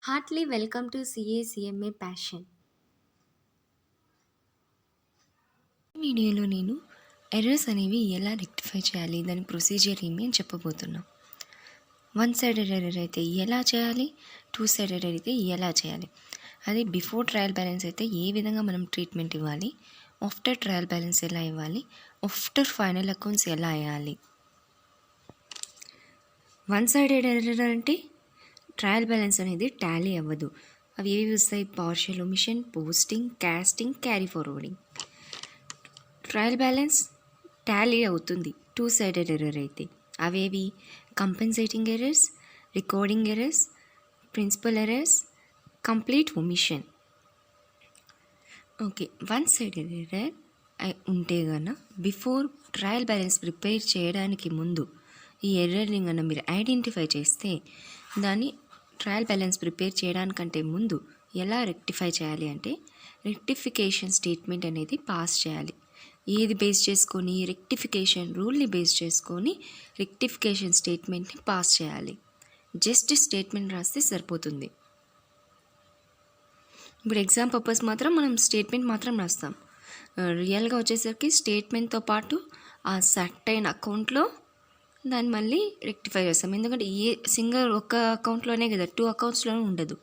Heartily welcome to CA Passion. ఈ వీడియోలో నేను ఎర్రర్స్ అనేవి ఎలా రెక్టిఫై చేయాలి, దాని ప్రొసీజర్ ఏమి అని చెప్పబోతున్నా. వన్ సైడెడ్ ఎర్రర్ అయితే ఎలా చేయాలి, టూ సైడెడ్ ఎర్రర్ అయితే ఎలా చేయాలి, అదే బిఫోర్ ట్రయల్ బ్యాలెన్స్ అయితే ఏ విధంగా మనం ట్రీట్మెంట్ ఇవ్వాలి, ఆఫ్టర్ ట్రయల్ బ్యాలెన్స్ ఎలా ఇవ్వాలి, ఆఫ్టర్ ఫైనల్ అకౌంట్స్ ఎలా వేయాలి. వన్ సైడెడ్ ఎర్రర్ అంటే ట్రయల్ బ్యాలెన్స్ అనేది టాలీ అవ్వదు. అవి ఏవి వస్తాయి? Partial omission, posting, casting, carry forwarding. Trial balance tally అవుతుంది టూ సైడెడ్ ఎర్రర్ అయితే. అవేవి? Compensating errors, recording errors, principal errors, complete omission. Okay, one sided error ఉంటే కన్నా బిఫోర్ ట్రయల్ బ్యాలెన్స్ ప్రిపేర్ చేయడానికి ముందు ఈ ఎర్రర్ని కన్నా మీరు ఐడెంటిఫై చేస్తే దాన్ని ట్రయల్ బ్యాలెన్స్ ప్రిపేర్ చేయడానికంటే ముందు ఎలా రెక్టిఫై చేయాలి అంటే రెక్టిఫికేషన్ స్టేట్మెంట్ అనేది పాస్ చేయాలి. ఏది బేస్ చేసుకొని? రెక్టిఫికేషన్ రూల్ని బేస్ చేసుకొని రెక్టిఫికేషన్ స్టేట్మెంట్ని పాస్ చేయాలి. జస్ట్ స్టేట్మెంట్ రాస్తే సరిపోతుంది. ఇప్పుడు ఎగ్జామ్ పర్పస్ మాత్రం మనం స్టేట్మెంట్ మాత్రం రాస్తాం. రియల్గా వచ్చేసరికి స్టేట్మెంట్తో పాటు ఆ సర్టైన్ అకౌంట్లో దాన్ని మళ్ళీ రెక్టిఫై చేస్తాం. ఎందుకంటే సింగిల్ ఒక్క అకౌంట్లోనే కదా, 2 అకౌంట్స్లోనే ఉండదు.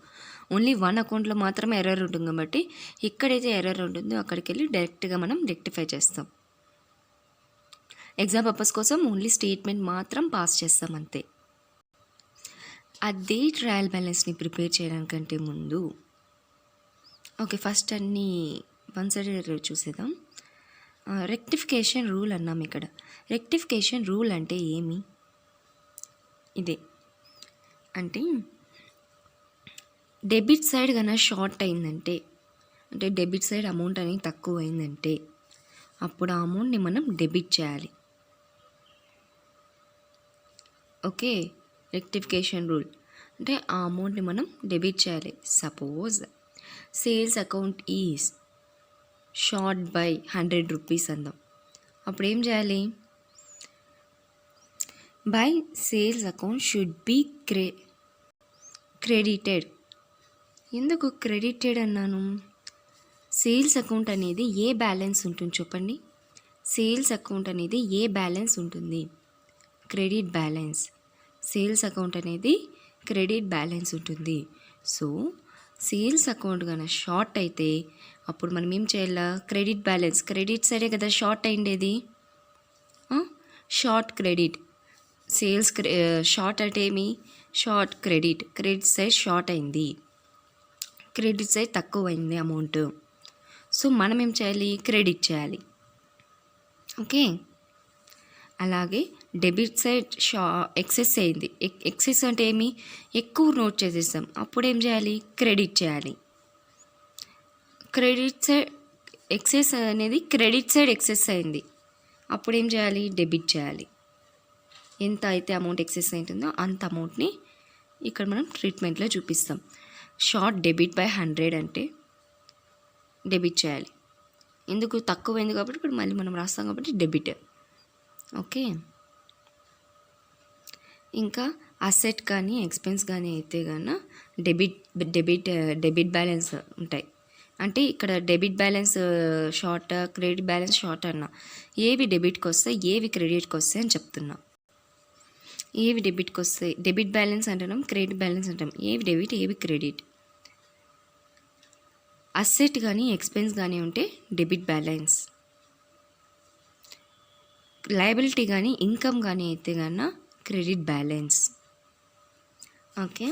ఓన్లీ 1 అకౌంట్లో మాత్రమే ఎర్రర్ ఉంటుంది కాబట్టి ఎక్కడైతే ఎర్రర్ ఉంటుందో అక్కడికి వెళ్ళి డైరెక్ట్గా మనం రెక్టిఫై చేస్తాం. ఎగ్జామ్ పర్పస్ కోసం ఓన్లీ స్టేట్మెంట్ మాత్రం పాస్ చేస్తాం అంతే. అదే ట్రయల్ బ్యాలెన్స్ని ప్రిపేర్ చేయడానికంటే ముందు ఓకే, ఫస్ట్ అన్నీ వన్ సైడెడ్ ఎర్రర్ చూసేద్దాం. రెక్టిఫికేషన్ రూల్ అన్నాం. ఇక్కడ రెక్టిఫికేషన్ రూల్ అంటే ఏమి? ఇదే అంటే డెబిట్ సైడ్ కన్నా షార్ట్ అయిందంటే, అంటే డెబిట్ సైడ్ అమౌంట్ అనేది తక్కువ అయిందంటే అప్పుడు ఆ అమౌంట్ని మనం డెబిట్ చేయాలి. ఓకే, రెక్టిఫికేషన్ రూల్ అంటే ఆ అమౌంట్ని మనం డెబిట్ చేయాలి. Suppose sales account is short by 100 rupees అందాం. అప్పుడు ఏం చేయాలి? By sales account should be credited. ఎందుకు క్రెడిటెడ్ అన్నాను? సేల్స్ అకౌంట్ అనేది ఏ బ్యాలెన్స్ ఉంటుంది చెప్పండి? సేల్స్ అకౌంట్ అనేది ఏ బ్యాలెన్స్ ఉంటుంది? Credit balance. సేల్స్ అకౌంట్ అనేది క్రెడిట్ బ్యాలెన్స్ ఉంటుంది. సో సేల్స్ అకౌంట్ కన్నా షార్ట్ అయితే అప్పుడు మనం ఏం చేయాలా? క్రెడిట్ బ్యాలెన్స్, క్రెడిట్ సైడే కదా షార్ట్ అయిండేది. Short credit. సేల్స్ షార్ట్ అంటే ఏమి? Short credit. Credit side short అయింది, క్రెడిట్ సైడ్ తక్కువ అయింది అమౌంట్. సో మనం ఏం చేయాలి? క్రెడిట్ చేయాలి. ఓకే, అలాగే డెబిట్ సైడ్ ఎక్సెస్ అయింది. ఎక్సెస్ అంటే ఏమి? ఎక్కువ నోట్ చేసేస్తాం. అప్పుడు ఏం చేయాలి? క్రెడిట్ చేయాలి. క్రెడిట్ సైడ్ ఎక్సెస్ అనేది క్రెడిట్ సైడ్ ఎక్సెస్ అయింది. అప్పుడు ఏం చేయాలి? డెబిట్ చేయాలి. ఎంత అయితే అమౌంట్ ఎక్సెస్ అవుతుందో అంత అమౌంట్ని ఇక్కడ మనం ట్రీట్మెంట్లో చూపిస్తాం. షార్ట్ డెబిట్ బై 100 అంటే డెబిట్ చేయాలి. ఎందుకు? తక్కువైంది కాబట్టి ఇప్పుడు మళ్ళీ మనం రాస్తాం కాబట్టి డెబిట్. ఓకే, ఇంకా అసెట్ కానీ ఎక్స్పెన్స్ కానీ అయితే కన్నా డెబిట్ బ్యాలెన్స్ ఉంటాయి. అంటే ఇక్కడ debit balance short, credit balance short అన్న. ఏవి డెబిట్కి వస్తాయి, ఏవి క్రెడిట్కి వస్తాయి అని చెప్తున్నా. ఏవి డెబిట్కి వస్తాయి? డెబిట్ బ్యాలెన్స్ అంటున్నాం, క్రెడిట్ బ్యాలెన్స్ అంటాం. ఏవి డెబిట్, ఏవి క్రెడిట్? అసెట్ కానీ ఎక్స్పెన్స్ కానీ ఉంటే డెబిట్ బ్యాలెన్స్. లయబిలిటీ కానీ ఇన్కమ్ కానీ అయితే కన్నా credit balance. Okay,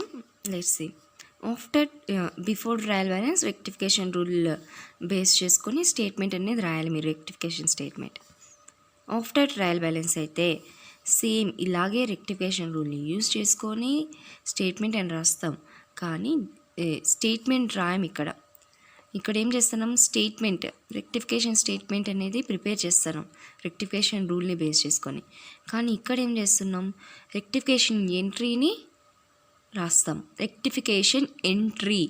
let's see. After before trial balance rectification rule base చేసుకొని స్టేట్మెంట్ అనేది రాయాలి మీరు, rectification statement. After trial balance అయితే సేమ్ ఇలాగే రెక్టిఫికేషన్ రూల్ని యూజ్ చేసుకొని స్టేట్మెంట్ అని రాస్తాం. కానీ స్టేట్మెంట్ రాయం ఇక్కడ. ఇక్కడ ఏం చేస్తున్నాం? స్టేట్మెంట్, రెక్టిఫికేషన్ స్టేట్మెంట్ అనేది ప్రిపేర్ చేస్తున్నాం రెక్టిఫికేషన్ రూల్ని బేస్ చేసుకొని. కానీ ఇక్కడ ఏం చేస్తున్నాం? రెక్టిఫికేషన్ ఎంట్రీని రాస్తాం. రెక్టిఫికేషన్ ఎంట్రీ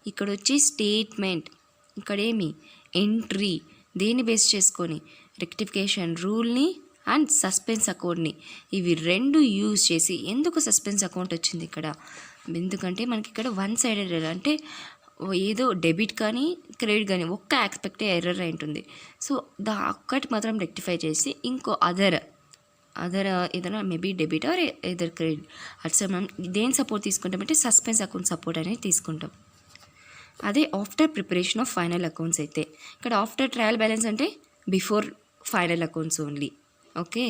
ఇక్కడ వచ్చి స్టేట్మెంట్, ఇక్కడేమి? ఎంట్రీ. దేన్ని బేస్ చేసుకొని? రెక్టిఫికేషన్ రూల్ని అండ్ సస్పెన్స్ అకౌంట్ని, ఇవి రెండు యూజ్ చేసి. ఎందుకు సస్పెన్స్ అకౌంట్ వచ్చింది ఇక్కడ? ఎందుకంటే మనకి ఇక్కడ వన్ సైడెడ్ ఎర్రర్, అంటే ఏదో డెబిట్ కానీ క్రెడిట్ కానీ ఒక్క ఆస్పెక్టే ఎర్రర్ అయి ఉంటుంది. సో ఒక్కటి మాత్రం రెక్టిఫై చేసి ఇంకో అదర్ ఏదైనా maybe debit or either credit అట్లా మనం దేని సపోర్ట్ తీసుకుంటామంటే సస్పెన్స్ అకౌంట్ సపోర్ట్ అనేది తీసుకుంటాం. అదే after preparation of final accounts అయితే ఇక్కడ ఆఫ్టర్ ట్రయల్ బ్యాలెన్స్ అంటే before final accounts only. Okay,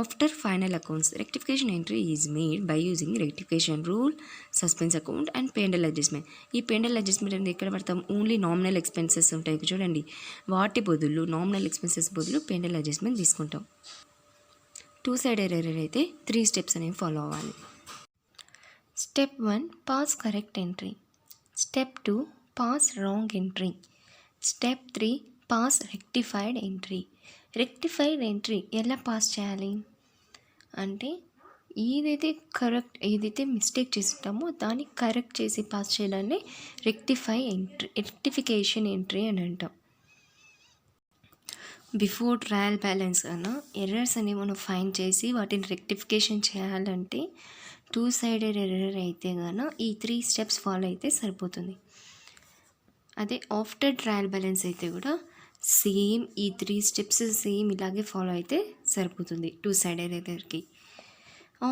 after final accounts rectification entry is made by using rectification rule, suspense account and pandal adjustment. ఈ pandal adjustment అనేది ఎక్కడ పడతాం? ఓన్లీ నామినల్ ఎక్స్పెన్సెస్ ఉంటాయి చూడండి, వాటి బదులు నామినల్ ఎక్స్పెన్సెస్ బదులు పెండల్ అడ్జస్ట్మెంట్ తీసుకుంటాం. టూ సైడెడ్ ఎర్రర్ అయితే 3 స్టెప్స్ అనేవి ఫాలో అవ్వాలి. Step 1 pass correct entry. Step 2 pass wrong entry. Step 3 pass rectified entry. Rectified entry ఎలా పాస్ చేయాలి అంటే ఏదైతే మిస్టేక్ చేస్తుంటామో దాన్ని కరెక్ట్ చేసి పాస్ చేయడాన్ని రెక్టిఫికేషన్ ఎంట్రీ అని అంటాం. బిఫోర్ ట్రయల్ బ్యాలెన్స్ అన్న ఎర్రర్స్ అనేవి మనం ఫైండ్ చేసి వాటిని రెక్టిఫికేషన్ చేయాలంటే 2 సైడెడ్ ఎర్రర్ అయితే గాన ఈ 3 స్టెప్స్ ఫాలో అయితే సరిపోతుంది. అదే ఆఫ్టర్ ట్రయల్ బ్యాలెన్స్ అయితే కూడా సేమ్ ఈ 3 స్టెప్స్ సేమ్ ఇలాగే ఫాలో అయితే సరిపోతుంది 2 సైడెడ్ ఎర్రర్కి.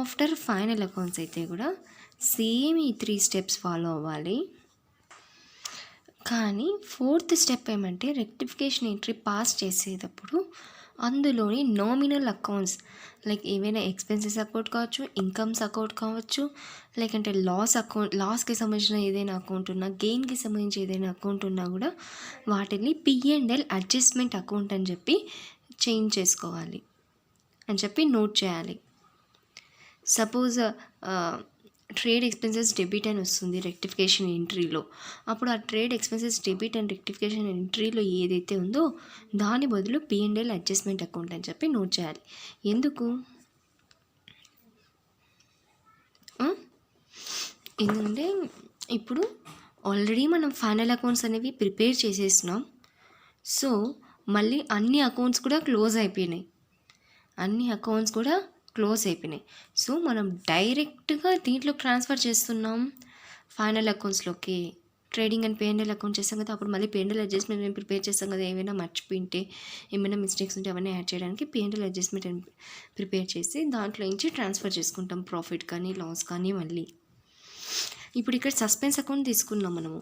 ఆఫ్టర్ ఫైనల్ అకౌంట్స్ అయితే కూడా సేమ్ ఈ 3 స్టెప్స్ ఫాలో అవ్వాలి. కానీ 4th స్టెప్ ఏమంటే రెక్టిఫికేషన్ ఎంట్రీ పాస్ చేసేటప్పుడు అందులోని నామినల్ అకౌంట్స్ లైక్ ఏవైనా ఎక్స్పెన్సెస్ అకౌంట్ కావచ్చు, ఇన్కమ్స్ అకౌంట్ కావచ్చు, లేకంటే లాస్కి సంబంధించిన ఏదైనా అకౌంట్ ఉన్నా, గెయిన్కి సంబంధించి ఏదైనా అకౌంట్ ఉన్నా కూడా వాటిని P&L అడ్జస్ట్మెంట్ అకౌంట్ అని చెప్పి చేంజ్ చేసుకోవాలి అని చెప్పి నోట్ చేయాలి. సపోజ్ ట్రేడ్ ఎక్స్పెన్సెస్ డెబిట్ అని వస్తుంది రెక్టిఫికేషన్ ఎంట్రీలో, అప్పుడు ఆ trade expenses debit and rectification ఎంట్రీలో ఏదైతే ఉందో దాని బదులు P&L అడ్జస్ట్మెంట్ అకౌంట్ అని చెప్పి నోట్ చేయాలి. ఎందుకంటే ఇప్పుడు ఆల్రెడీ మనం ఫైనల్ అకౌంట్స్ అనేవి ప్రిపేర్ చేసేసినాం. సో మళ్ళీ అన్ని అకౌంట్స్ కూడా క్లోజ్ అయిపోయినాయి. సో మనం డైరెక్ట్గా దీంట్లో ట్రాన్స్ఫర్ చేస్తున్నాం ఫైనల్ అకౌంట్స్లోకి. ట్రేడింగ్ అండ్ P&L అకౌంట్ చేస్తాం కదా, అప్పుడు మళ్ళీ P&L అడ్జస్ట్మెంట్ మేము ప్రిపేర్ చేస్తాం కదా, ఏమైనా మర్చిపోయింటే ఏమైనా మిస్టేక్స్ ఉంటే అవన్నీ యాడ్ చేయడానికి P&L అడ్జస్ట్మెంట్ అని ప్రిపేర్ చేసి దాంట్లో నుంచి ట్రాన్స్ఫర్ చేసుకుంటాం ప్రాఫిట్ కానీ లాస్ కానీ. మళ్ళీ ఇప్పుడు ఇక్కడ సస్పెన్స్ అకౌంట్ తీసుకున్నాం మనము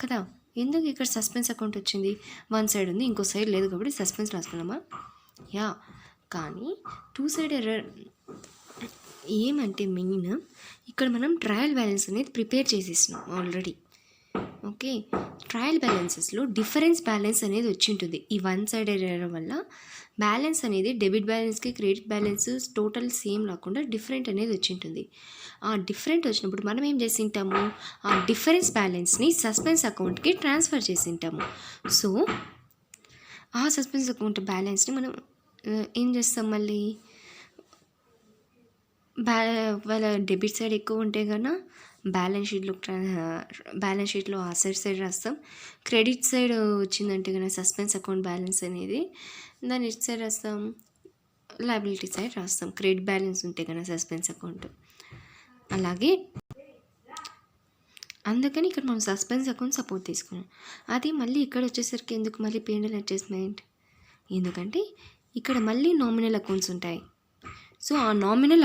కదా, ఎందుకు ఇక్కడ సస్పెన్స్ అకౌంట్ వచ్చింది? వన్ సైడ్ ఉంది, ఇంకో సైడ్ లేదు కాబట్టి సస్పెన్స్ రాసుకున్నామా? యా, కానీ 2 సైడ్ ఎర్రర్ ఏమంటే మెయిన్ ఇక్కడ మనం ట్రయల్ బ్యాలెన్స్ అనేది ప్రిపేర్ చేసేసినాం ఆల్రెడీ. ఓకే, ట్రయల్ బ్యాలెన్సెస్లో డిఫరెన్స్ బ్యాలెన్స్ అనేది వచ్చి ఉంటుంది. ఈ వన్ సైడ్ ఎర్రర్ వల్ల బ్యాలెన్స్ అనేది డెబిట్ బ్యాలెన్స్కి క్రెడిట్ బ్యాలెన్స్ టోటల్ సేమ్ రాకుండా డిఫరెంట్ అనేది వచ్చి ఉంటుంది. ఆ డిఫరెంట్ వచ్చినప్పుడు మనం ఏం చేసి ఉంటాము, ఆ డిఫరెన్స్ బ్యాలెన్స్ని సస్పెన్స్ అకౌంట్కి ట్రాన్స్ఫర్ చేసి ఉంటాము. సో ఆ సస్పెన్స్ అకౌంట్ బ్యాలెన్స్ని మనం ఏం చేస్తాం, మళ్ళీ వాళ్ళ డెబిట్ సైడ్ ఎక్కువ ఉంటే కన్నా బ్యాలెన్స్ షీట్లో అసెట్ సైడ్ రాస్తాం. క్రెడిట్ సైడ్ వచ్చిందంటే కన్నా సస్పెన్స్ అకౌంట్ బ్యాలెన్స్ అనేది దాని ఇటు సైడ్ రాస్తాం, లయబిలిటీ సైడ్ రాస్తాం. క్రెడిట్ బ్యాలెన్స్ ఉంటే కన్నా సస్పెన్స్ అకౌంట్ అలాగే. అందుకని ఇక్కడ మనం సస్పెన్స్ అకౌంట్ సపోర్ట్ తీసుకున్నాం. అది మళ్ళీ ఇక్కడ వచ్చేసరికి ఎందుకు మళ్ళీ P&L అడ్జస్ట్మెంట్, ఎందుకంటే ఇక్కడ మళ్ళీ నామినల్ అకౌంట్స్ ఉంటాయి. సో ఆ నామినల్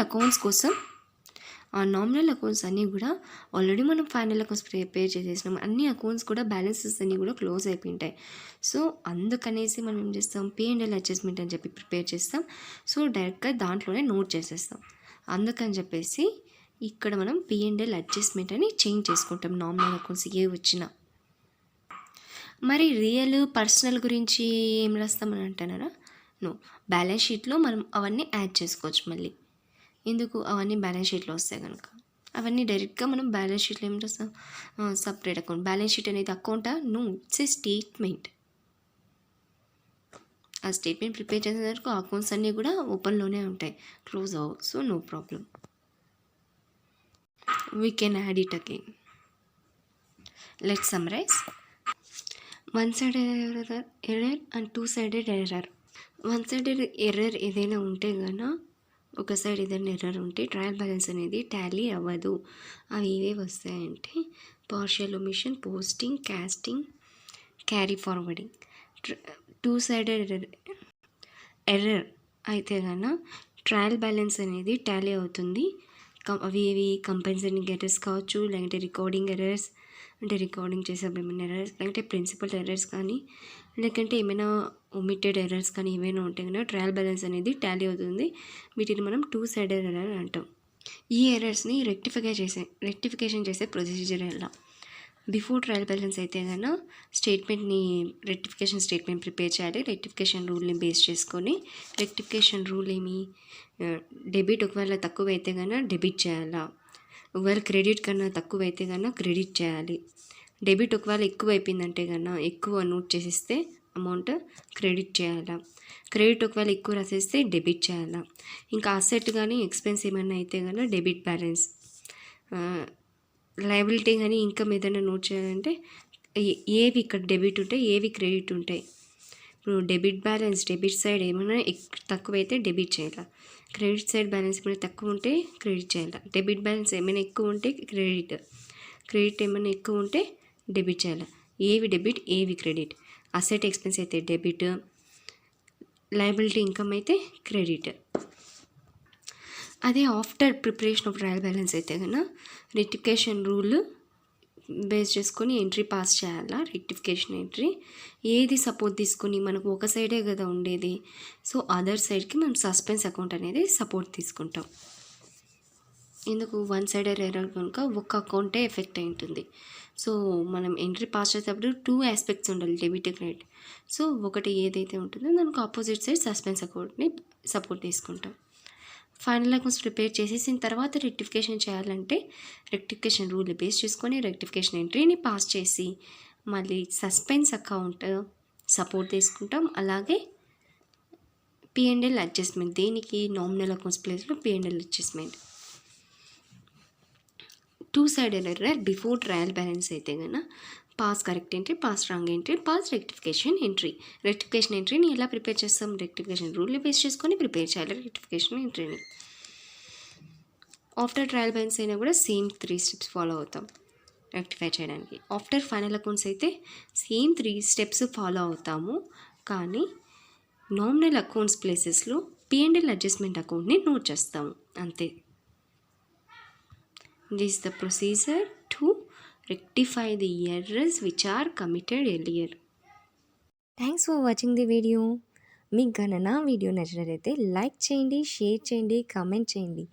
అకౌంట్స్ అన్నీ కూడా ఆల్రెడీ మనం ఫైనల్ అకౌంట్స్ ప్రిపేర్ చేసేసినాం. అన్ని అకౌంట్స్ కూడా బ్యాలెన్సెస్ అన్నీ కూడా క్లోజ్ అయిపోయి ఉంటాయి. సో అందుకనేసి మనం ఏం చేస్తాం, P&L అడ్జస్ట్మెంట్ అని చెప్పి ప్రిపేర్ చేస్తాం. సో డైరెక్ట్గా దాంట్లోనే నోట్ చేసేస్తాం. అందుకని చెప్పేసి ఇక్కడ మనం P&L అడ్జస్ట్మెంట్ అని చేంజ్ చేసుకుంటాం నామినల్ అకౌంట్స్ ఏ వచ్చినా. మరి రియల్ పర్సనల్ గురించి ఏం రాస్తామని అంటున్నారా? నో, బ్యాలెన్స్ షీట్లో మనం అవన్నీ యాడ్ చేసుకోవచ్చు. మళ్ళీ ఎందుకు అవన్నీ బ్యాలెన్స్ షీట్లో వస్తాయి కనుక అవన్నీ డైరెక్ట్గా మనం బ్యాలెన్స్ షీట్లో ఏం రాస్తాం, సపరేట్ అకౌంట్. బ్యాలెన్స్ షీట్ అనేది అకౌంటా? No, it's a statement. ఆ స్టేట్మెంట్ ప్రిపేర్ చేసే వరకు అకౌంట్స్ అన్నీ కూడా ఓపెన్లోనే ఉంటాయి, క్లోజ్ అవ్వవు. So no problem, we can add it again. Let's summarize. One-sided error and two-sided error. One-sided error ఏదైనా ఉంటే కన్నా ఒక సైడ్ ఏదైనా ఎర్రర్ ఉంటే ట్రయల్ బ్యాలెన్స్ అనేది టాలీ అవ్వదు. అవి ఏవేవి వస్తాయంటే partial omission, posting, casting, carry forwarding. Two sided error అయితే కన్నా ట్రయల్ బ్యాలెన్స్ అనేది టాలీ అవుతుంది. అవి ఏవి కంపెన్సేటింగ్ ఎర్రర్స్ కావచ్చు, లేదంటే రికార్డింగ్ ఎర్రర్స్ అంటే రికార్డింగ్ చేసేటప్పుడు ఏమైనా ఎర్రర్స్, లేదంటే ప్రిన్సిపల్ ఎర్రర్స్ కానీ, లేకంటే ఏమైనా ఒమిటెడ్ ఎర్రర్స్ కానీ ఏమైనా ఉంటే కనుక ట్రయల్ బ్యాలెన్స్ అనేది టాలీ అవుతుంది. వీటిని మనం టూ సైడెడ్ ఎర్రర్ అంటాం. ఈ ఎర్రర్స్ని రెక్టిఫికేషన్ చేసే ప్రొసీజర్ ఎలా? బిఫోర్ ట్రయల్ బ్యాలెన్స్ అయితే కనుక స్టేట్మెంట్ని రెక్టిఫికేషన్ స్టేట్మెంట్ ప్రిపేర్ చేయాలి. రెక్టిఫికేషన్ రూల్ని బేస్ చేసుకొని, రెక్టిఫికేషన్ రూల్ ఏమి, డెబిట్ ఒకవేళ తక్కువ అయితే కనుక డెబిట్ చేయాలా, ఒకవేళ క్రెడిట్ కన్నా తక్కువ అయితే కనుక క్రెడిట్ చేయాలి. డెబిట్ ఒకవేళ ఎక్కువ అయిపోయిందంటే కన్నా ఎక్కువ నోట్ చేసిస్తే అమౌంట్ క్రెడిట్ చేయాలా, క్రెడిట్ ఒకవేళ ఎక్కువ రాసేస్తే డెబిట్ చేయాలా. ఇంకా అసెట్ కానీ ఎక్స్పెన్స్ ఏమైనా అయితే కనుక డెబిట్ బ్యాలెన్స్, లయబిలిటీ కానీ ఇన్కమ్ ఏదైనా నోట్ చేయాలంటే ఏవి ఇక్కడ డెబిట్ ఉంటాయి, ఏవి క్రెడిట్ ఉంటాయి. ఇప్పుడు డెబిట్ బ్యాలెన్స్ డెబిట్ సైడ్ ఏమైనా తక్కువైతే డెబిట్ చేయాలి, క్రెడిట్ సైడ్ బ్యాలెన్స్ ఏమైనా తక్కువ ఉంటే క్రెడిట్ చేయాలి. డెబిట్ బ్యాలెన్స్ ఏమైనా ఎక్కువ ఉంటే క్రెడిట్ ఏమైనా ఎక్కువ ఉంటే డెబిట్ చేయాలి. ఏవి డెబిట్ ఏవి క్రెడిట్, అసెట్ ఎక్స్పెన్స్ అయితే డెబిట్, లయబిలిటీ ఇన్కమ్ అయితే క్రెడిట్. అదే after preparation of trial balance అయితే కనుక రెక్టిఫికేషన్ రూల్ బేస్ చేసుకొని ఎంట్రీ పాస్ చేయాలా. రెక్టిఫికేషన్ ఎంట్రీ ఏది సపోర్ట్ తీసుకొని, మనకు ఒక సైడే కదా ఉండేది, సో అదర్ సైడ్కి మనం సస్పెన్స్ అకౌంట్ అనేది సపోర్ట్ తీసుకుంటాం. ఎందుకు వన్ సైడెడ్ ఎర్రర్ కనుక ఒక అకౌంటే ఎఫెక్ట్ అయి ఉంటుంది. సో మనం ఎంట్రీ పాస్ చేసేటప్పుడు టూ ఆస్పెక్ట్స్ ఉండాలి, డెబిట్ క్రెడిట్. సో ఒకటి ఏదైతే ఉంటుందో దానికి ఆపోజిట్ సైడ్ సస్పెన్స్ అకౌంట్ని సపోర్ట్ తీసుకుంటాం. ఫైనల్ అకౌంట్స్ ప్రిపేర్ చేసేసిన తర్వాత రెక్టిఫికేషన్ చేయాలంటే రెక్టిఫికేషన్ రూల్ బేస్ చేసుకొని రెక్టిఫికేషన్ ఎంట్రీని పాస్ చేసి మళ్ళీ సస్పెన్స్ అకౌంట్ సపోర్ట్ తీసుకుంటాం. అలాగే P&L అడ్జస్ట్మెంట్, దేనికి నామినల్ అకౌంట్స్ ప్లేస్లో P&L adjustment. Two sided error before trial balance అయితే కనుక pass correct entry, pass wrong entry, pass rectification entry. Rectification ఎంట్రీని ఎలా ప్రిపేర్ చేస్తాం, రెక్టిఫికేషన్ రూల్ని బేస్ చేసుకొని ప్రిపేర్ చేయాలి రెక్టిఫికేషన్ ఎంట్రీని. ఆఫ్టర్ ట్రయల్ బ్యాలెన్స్ అయినా కూడా సేమ్ 3 స్టెప్స్ ఫాలో అవుతాం రెక్టిఫై చేయడానికి. ఆఫ్టర్ ఫైనల్ అకౌంట్స్ అయితే సేమ్ 3 స్టెప్స్ ఫాలో అవుతాము, కానీ నామినల్ అకౌంట్స్ ప్లేసెస్లో P&L అడ్జస్ట్మెంట్ అకౌంట్ని నోట్ చేస్తాము అంతే. This is the procedure to rectify the errors which are committed earlier. Thanks for watching the video. మీకు కనుక నా వీడియో నచ్చినట్లయితే లైక్ చేయండి, షేర్ చేయండి, కామెంట్ చేయండి.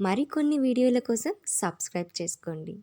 మరికొన్ని వీడియోల కోసం సబ్స్క్రైబ్ చేసుకోండి.